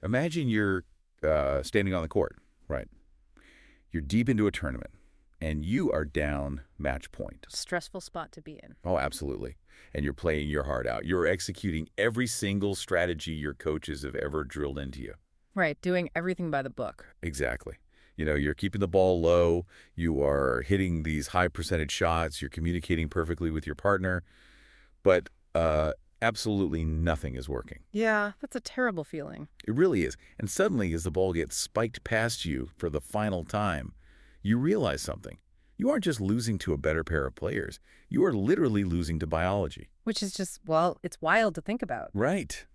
Imagine you're standing on the court, right? You're deep into a tournament, and you are down match point. Stressful spot to be in. Oh, absolutely. And you're playing your heart out. You're executing every single strategy your coaches have ever drilled into you. Right, doing everything by the book. Exactly. You know, you're keeping the ball low. You are hitting these high percentage shots. You're communicating perfectly with your partner. But absolutely nothing is working. Yeah, that's a terrible feeling. It really is. And suddenly, as the ball gets spiked past you for the final time, you realize something. You aren't just losing to a better pair of players. You are literally losing to biology. Which is just, well, it's wild to think about. Right.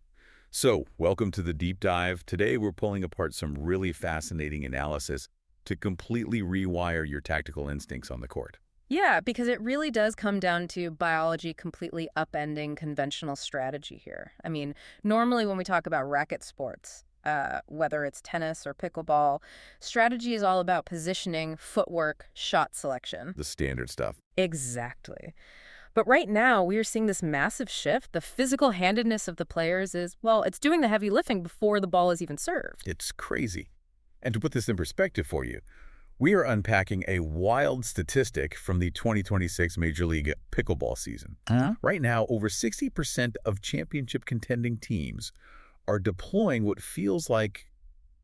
So, welcome to the deep dive. Today, we're pulling apart some really fascinating analysis to completely rewire your tactical instincts on the court. Yeah, because it really does come down to biology completely upending conventional strategy here. I mean, normally when we talk about racket sports, whether it's tennis or pickleball, strategy is all about positioning, footwork, shot selection. The standard stuff. Exactly. But right now, we are seeing this massive shift. The physical handedness of the players is, well, it's doing the heavy lifting before the ball is even served. It's crazy. And to put this in perspective for you, we are unpacking a wild statistic from the 2026 Major League Pickleball season. Right now, over 60% of championship contending teams are deploying what feels like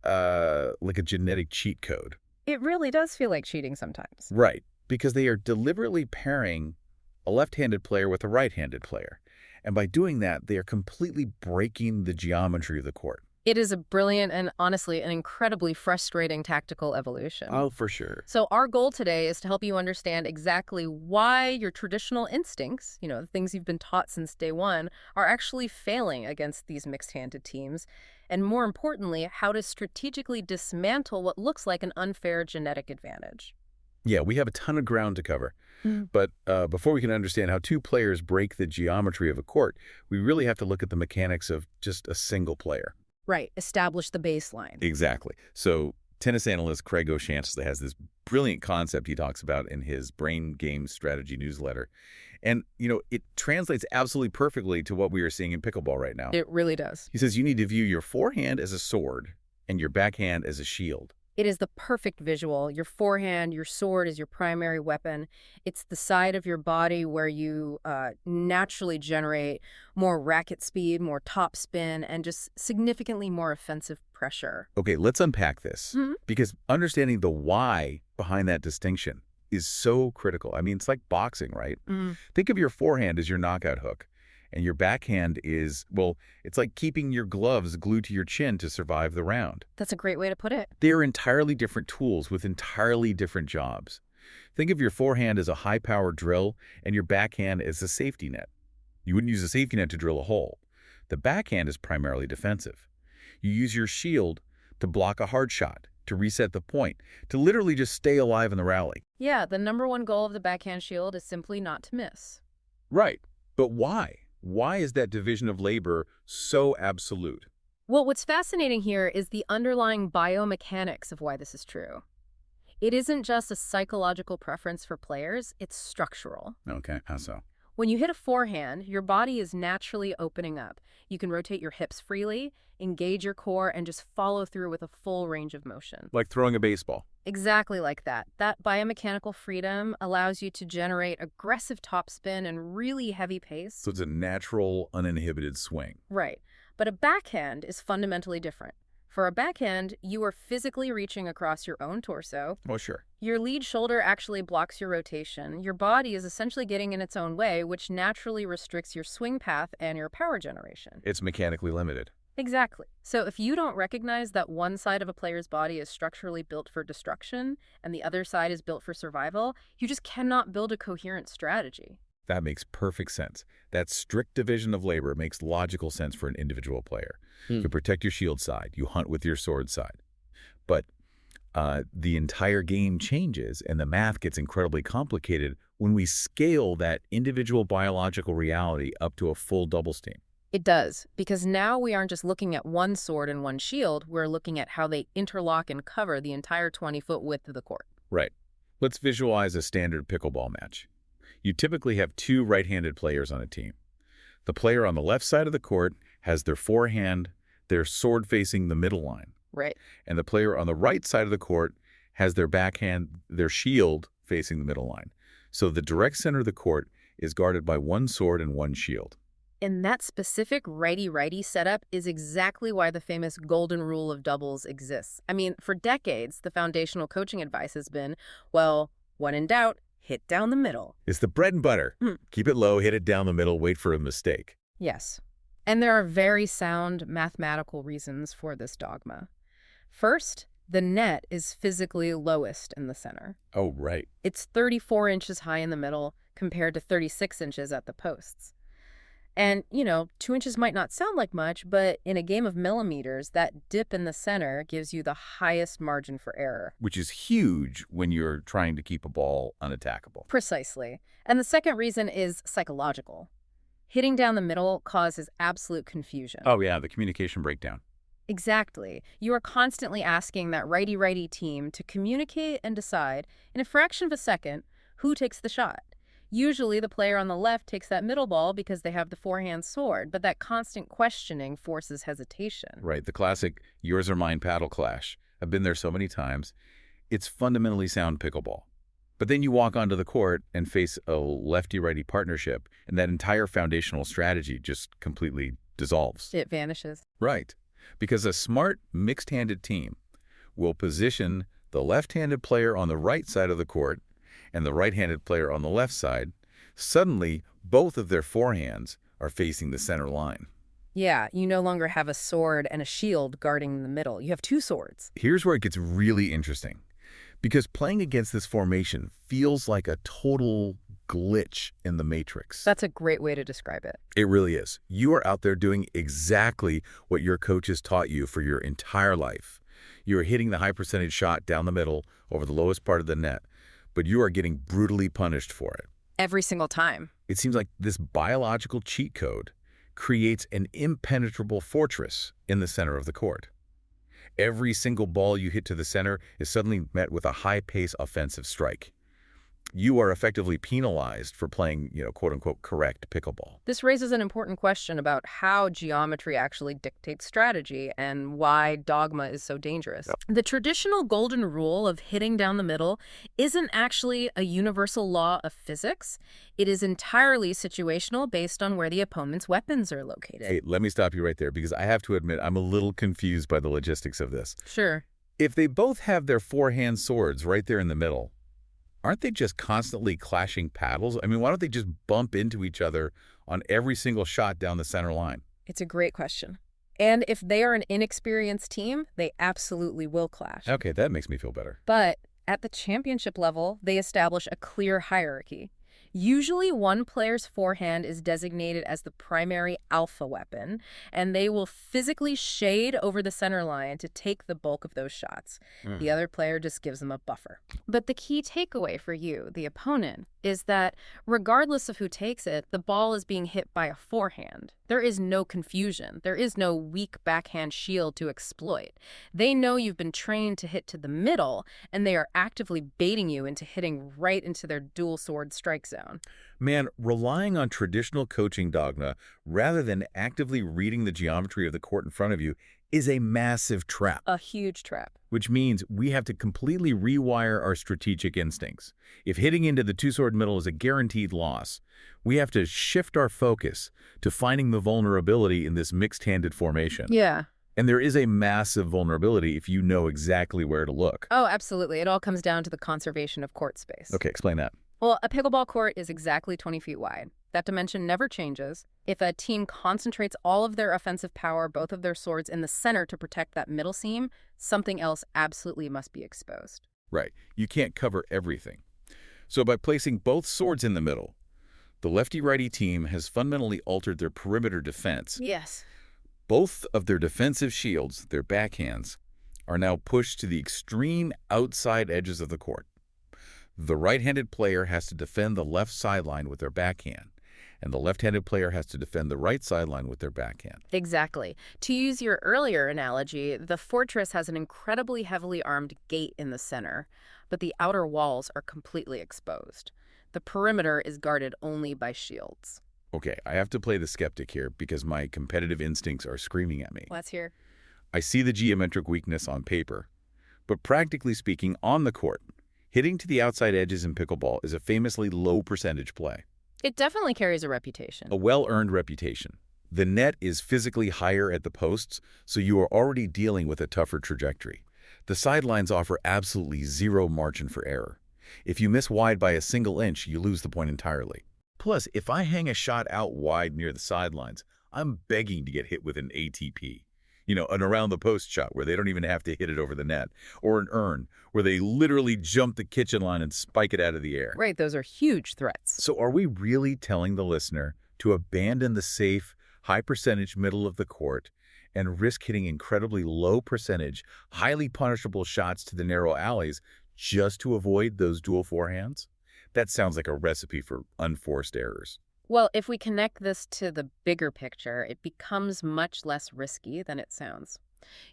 a genetic cheat code. It really does feel like cheating sometimes. Right, because they are deliberately pairing a left-handed player with a right-handed player. And by doing that, they are completely breaking the geometry of the court. It is a brilliant and, honestly, an incredibly frustrating tactical evolution. Oh, for sure. So our goal today is to help you understand exactly why your traditional instincts, the things you've been taught since day one, are actually failing against these mixed-handed teams, and more importantly, how to strategically dismantle what looks like an unfair genetic advantage. Yeah, we have a ton of ground to cover. But before we can understand how two players break the geometry of a court, we really have to look at the mechanics of just a single player. Right, establish the baseline. Exactly. So tennis analyst Craig O'Shaughnessy has this brilliant concept he talks about in his Brain Game Strategy newsletter. And, it translates absolutely perfectly to what we are seeing in pickleball right now. It really does. He says you need to view your forehand as a sword and your backhand as a shield. It is the perfect visual. Your forehand, your sword is your primary weapon. It's the side of your body where you naturally generate more racket speed, more top spin, and just significantly more offensive pressure. Okay, let's unpack this, because understanding the why behind that distinction is so critical. I mean, it's like boxing, right? Think of your forehand as your knockout hook. And your backhand is, well, it's like keeping your gloves glued to your chin to survive the round. That's a great way to put it. They're entirely different tools with entirely different jobs. Think of your forehand as a high-powered drill and your backhand as a safety net. You wouldn't use a safety net to drill a hole. The backhand is primarily defensive. You use your shield to block a hard shot, to reset the point, to literally just stay alive in the rally. Yeah, the number one goal of the backhand shield is simply not to miss. Right. But why? Why is that division of labor so absolute? Well, what's fascinating here is the underlying biomechanics of why this is true. It isn't just a psychological preference for players, it's structural. Okay, how so? When you hit a forehand, your body is naturally opening up. You can rotate your hips freely, engage your core, and just follow through with a full range of motion. Like throwing a baseball. Exactly like that. That biomechanical freedom allows you to generate aggressive topspin and really heavy pace. So it's a natural, uninhibited swing. Right. But a backhand is fundamentally different. For a backhand, you are physically reaching across your own torso. Oh, sure. Your lead shoulder actually blocks your rotation. Your body is essentially getting in its own way, which naturally restricts your swing path and your power generation. It's mechanically limited. Exactly. So if you don't recognize that one side of a player's body is structurally built for destruction and the other side is built for survival, you just cannot build a coherent strategy. That makes perfect sense. That strict division of labor makes logical sense for an individual player. You protect your shield side. You hunt with your sword side. But the entire game changes and the math gets incredibly complicated when we scale that individual biological reality up to a full doubles team. It does, because now we aren't just looking at one sword and one shield, we're looking at how they interlock and cover the entire 20-foot width of the court. Right. Let's visualize a standard pickleball match. You typically have two right-handed players on a team. The player on the left side of the court has their forehand They're sword facing the middle line. Right. And the player on the right side of the court has their backhand, their shield, facing the middle line. So the direct center of the court is guarded by one sword and one shield. And that specific righty-righty setup is exactly why the famous golden rule of doubles exists. I mean, for decades, the foundational coaching advice has been, well, when in doubt, hit down the middle. It's the bread and butter. Keep it low, hit it down the middle, wait for a mistake. Yes. And there are very sound mathematical reasons for this dogma. First, the net is physically lowest in the center. Oh, right. It's 34 inches high in the middle compared to 36 inches at the posts. And, 2 inches might not sound like much, but in a game of millimeters, that dip in the center gives you the highest margin for error. Which is huge when you're trying to keep a ball unattackable. Precisely. And the second reason is psychological. Hitting down the middle causes absolute confusion. Oh, yeah, the communication breakdown. Exactly. You are constantly asking that righty-righty team to communicate and decide, in a fraction of a second, who takes the shot. Usually the player on the left takes that middle ball because they have the forehand sword, but that constant questioning forces hesitation. Right, the classic yours or mine paddle clash. I've been there so many times. It's fundamentally sound pickleball. But then you walk onto the court and face a lefty-righty partnership, and that entire foundational strategy just completely dissolves. It vanishes. Right, because a smart mixed-handed team will position the left-handed player on the right side of the court and the right-handed player on the left side. Suddenly, both of their forehands are facing the center line. Yeah, you no longer have a sword and a shield guarding the middle. You have two swords. Here's where it gets really interesting, because playing against this formation feels like a total glitch in the matrix. That's a great way to describe it. It really is. You are out there doing exactly what your coach has taught you for your entire life. You are hitting the high percentage shot down the middle over the lowest part of the net, but you are getting brutally punished for it. Every single time. It seems like this biological cheat code creates an impenetrable fortress in the center of the court. Every single ball you hit to the center is suddenly met with a high-pace offensive strike. You are effectively penalized for playing, quote-unquote, correct pickleball. This raises an important question about how geometry actually dictates strategy and why dogma is so dangerous. Yep. The traditional golden rule of hitting down the middle isn't actually a universal law of physics. It is entirely situational based on where the opponent's weapons are located. Hey, let me stop you right there, because I have to admit I'm a little confused by the logistics of this. Sure. If they both have their forehand swords right there in the middle, aren't they just constantly clashing paddles? I mean, why don't they just bump into each other on every single shot down the center line? It's a great question. And if they are an inexperienced team, they absolutely will clash. Okay, that makes me feel better. But at the championship level, they establish a clear hierarchy. Usually one player's forehand is designated as the primary alpha weapon, and they will physically shade over the center line to take the bulk of those shots. The other player just gives them a buffer. But the key takeaway for you, the opponent, is that regardless of who takes it, the ball is being hit by a forehand. There is no confusion. There is no weak backhand shield to exploit. They know you've been trained to hit to the middle, and they are actively baiting you into hitting right into their dual sword strike zone. Man, relying on traditional coaching dogma rather than actively reading the geometry of the court in front of you is a massive trap. A huge trap. Which means we have to completely rewire our strategic instincts. If hitting into the two-sword middle is a guaranteed loss, we have to shift our focus to finding the vulnerability in this mixed-handed formation. Yeah. And there is a massive vulnerability if you know exactly where to look. Oh, absolutely. It all comes down to the conservation of court space. Okay, explain that. Well, a pickleball court is exactly 20 feet wide. That dimension never changes. If a team concentrates all of their offensive power, both of their swords, in the center to protect that middle seam, something else absolutely must be exposed. Right. You can't cover everything. So by placing both swords in the middle, the lefty-righty team has fundamentally altered their perimeter defense. Yes. Both of their defensive shields, their backhands, are now pushed to the extreme outside edges of the court. The right-handed player has to defend the left sideline with their backhand, and the left-handed player has to defend the right sideline with their backhand. Exactly. To use your earlier analogy, the fortress has an incredibly heavily armed gate in the center, but the outer walls are completely exposed. The perimeter is guarded only by shields. Okay, I have to play the skeptic here because my competitive instincts are screaming at me. Let's hear. I see the geometric weakness on paper, but practically speaking, on the court, hitting to the outside edges in pickleball is a famously low percentage play. It definitely carries a reputation. A well-earned reputation. The net is physically higher at the posts, so you are already dealing with a tougher trajectory. The sidelines offer absolutely zero margin for error. If you miss wide by a single inch, you lose the point entirely. Plus, if I hang a shot out wide near the sidelines, I'm begging to get hit with an ATP. An around-the-post shot where they don't even have to hit it over the net, or an earn where they literally jump the kitchen line and spike it out of the air. Right, those are huge threats. So are we really telling the listener to abandon the safe, high-percentage middle of the court and risk hitting incredibly low-percentage, highly punishable shots to the narrow alleys just to avoid those dual forehands? That sounds like a recipe for unforced errors. Well, if we connect this to the bigger picture, it becomes much less risky than it sounds.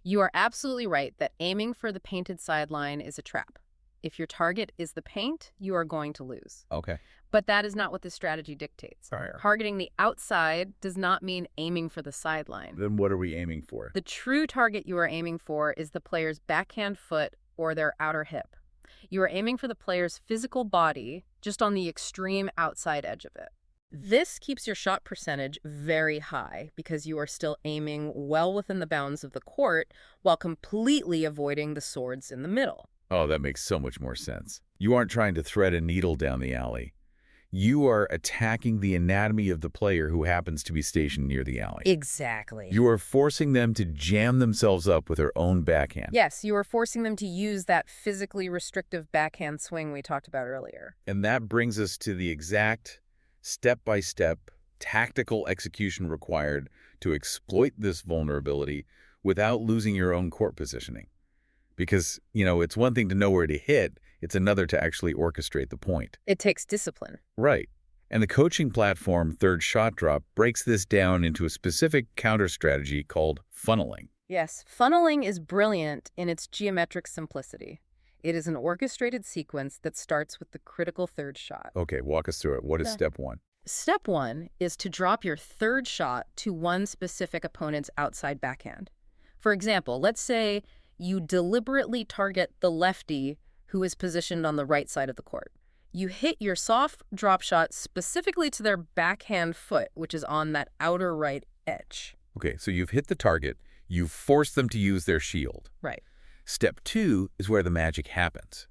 You are absolutely right that aiming for the painted sideline is a trap. If your target is the paint, you are going to lose. Okay. But that is not what this strategy dictates. Right. Targeting the outside does not mean aiming for the sideline. Then what are we aiming for? The true target you are aiming for is the player's backhand foot or their outer hip. You are aiming for the player's physical body, just on the extreme outside edge of it. This keeps your shot percentage very high because you are still aiming well within the bounds of the court while completely avoiding the swords in the middle. Oh, that makes so much more sense. You aren't trying to thread a needle down the alley. You are attacking the anatomy of the player who happens to be stationed near the alley. Exactly. You are forcing them to jam themselves up with their own backhand. Yes, you are forcing them to use that physically restrictive backhand swing we talked about earlier. And that brings us to the exact step-by-step tactical execution required to exploit this vulnerability without losing your own court positioning. Because, it's one thing to know where to hit, it's another to actually orchestrate the point. It takes discipline. Right. And the coaching platform Third Shot Drop breaks this down into a specific counter strategy called funneling. Yes, funneling is brilliant in its geometric simplicity. It is an orchestrated sequence that starts with the critical third shot. Okay, walk us through it. What is step one? Step one is to drop your third shot to one specific opponent's outside backhand. For example, let's say you deliberately target the lefty who is positioned on the right side of the court. You hit your soft drop shot specifically to their backhand foot, which is on that outer right edge. Okay, so you've hit the target. You've forced them to use their shield. Right. Step two is where the magic happens.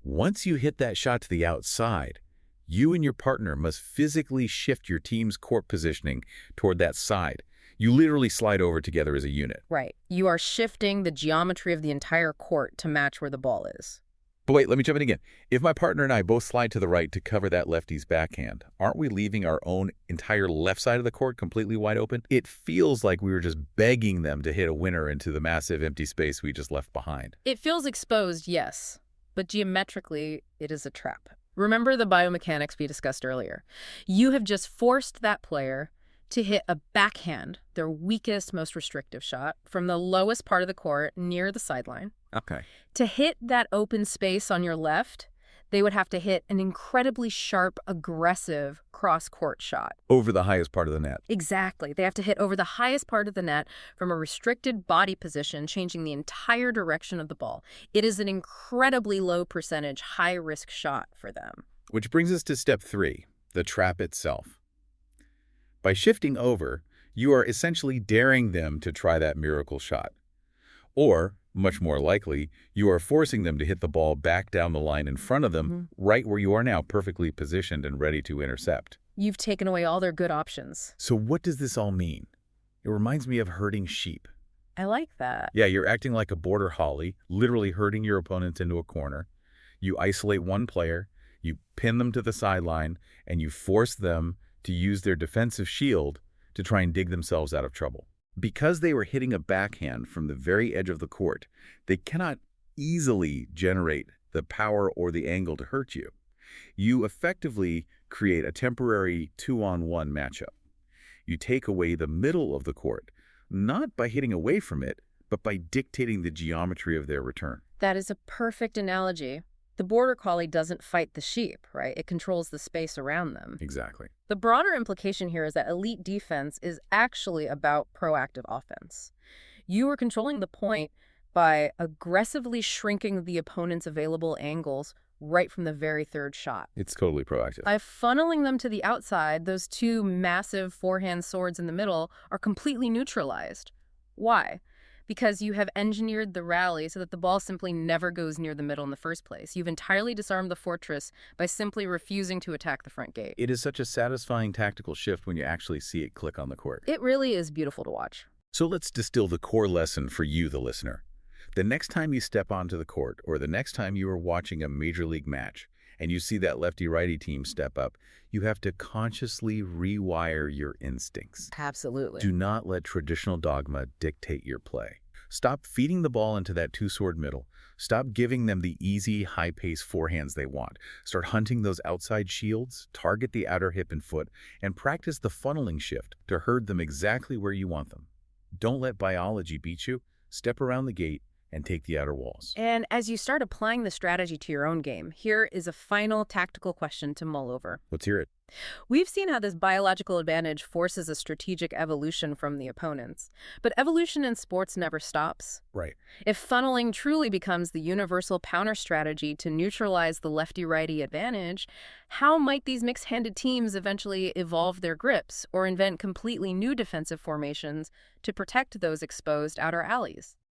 Once you hit that shot to the outside, you and your partner must physically shift your team's court positioning toward that side. You literally slide over together as a unit. Right. You are shifting the geometry of the entire court to match where the ball is. But wait, let me jump in again. If my partner and I both slide to the right to cover that lefty's backhand, aren't we leaving our own entire left side of the court completely wide open? It feels like we were just begging them to hit a winner into the massive empty space we just left behind. It feels exposed, yes, but geometrically, it is a trap. Remember the biomechanics we discussed earlier. You have just forced that player to hit a backhand, their weakest, most restrictive shot, from the lowest part of the court near the sideline. Okay. To hit that open space on your left, they would have to hit an incredibly sharp, aggressive cross-court shot. Over the highest part of the net. Exactly. They have to hit over the highest part of the net from a restricted body position, changing the entire direction of the ball. It is an incredibly low percentage, high-risk shot for them. Which brings us to step three, the trap itself. By shifting over, you are essentially daring them to try that miracle shot. Or, much more likely, you are forcing them to hit the ball back down the line in front of them, right where you are now, perfectly positioned and ready to intercept. You've taken away all their good options. So what does this all mean? It reminds me of herding sheep. I like that. Yeah, you're acting like a border collie, literally herding your opponents into a corner. You isolate one player, you pin them to the sideline, and you force them to use their defensive shield to try and dig themselves out of trouble. Because they were hitting a backhand from the very edge of the court, they cannot easily generate the power or the angle to hurt you. You effectively create a temporary two-on-one matchup. You take away the middle of the court, not by hitting away from it, but by dictating the geometry of their return. That is a perfect analogy. The border collie doesn't fight the sheep, right? It controls the space around them. Exactly. The broader implication here is that elite defense is actually about proactive offense. You are controlling the point by aggressively shrinking the opponent's available angles right from the very third shot. It's totally proactive. By funneling them to the outside, those two massive forehand swords in the middle are completely neutralized. Why? Because you have engineered the rally so that the ball simply never goes near the middle in the first place. You've entirely disarmed the fortress by simply refusing to attack the front gate. It is such a satisfying tactical shift when you actually see it click on the court. It really is beautiful to watch. So let's distill the core lesson for you, the listener. The next time you step onto the court, or the next time you are watching a major league match, and you see that lefty-righty team step up, you have to consciously rewire your instincts. Absolutely. Do not let traditional dogma dictate your play. Stop feeding the ball into that two-sword middle. Stop giving them the easy, high-paced forehands they want. Start hunting those outside shields, target the outer hip and foot, and practice the funneling shift to herd them exactly where you want them. Don't let biology beat you. Step around the gate and take the outer walls. And as you start applying the strategy to your own game, here is a final tactical question to mull over. Let's hear it. We've seen how this biological advantage forces a strategic evolution from the opponents. But evolution in sports never stops. Right. If funneling truly becomes the universal counter strategy to neutralize the lefty-righty advantage, how might these mixed-handed teams eventually evolve their grips or invent completely new defensive formations to protect those exposed outer alleys?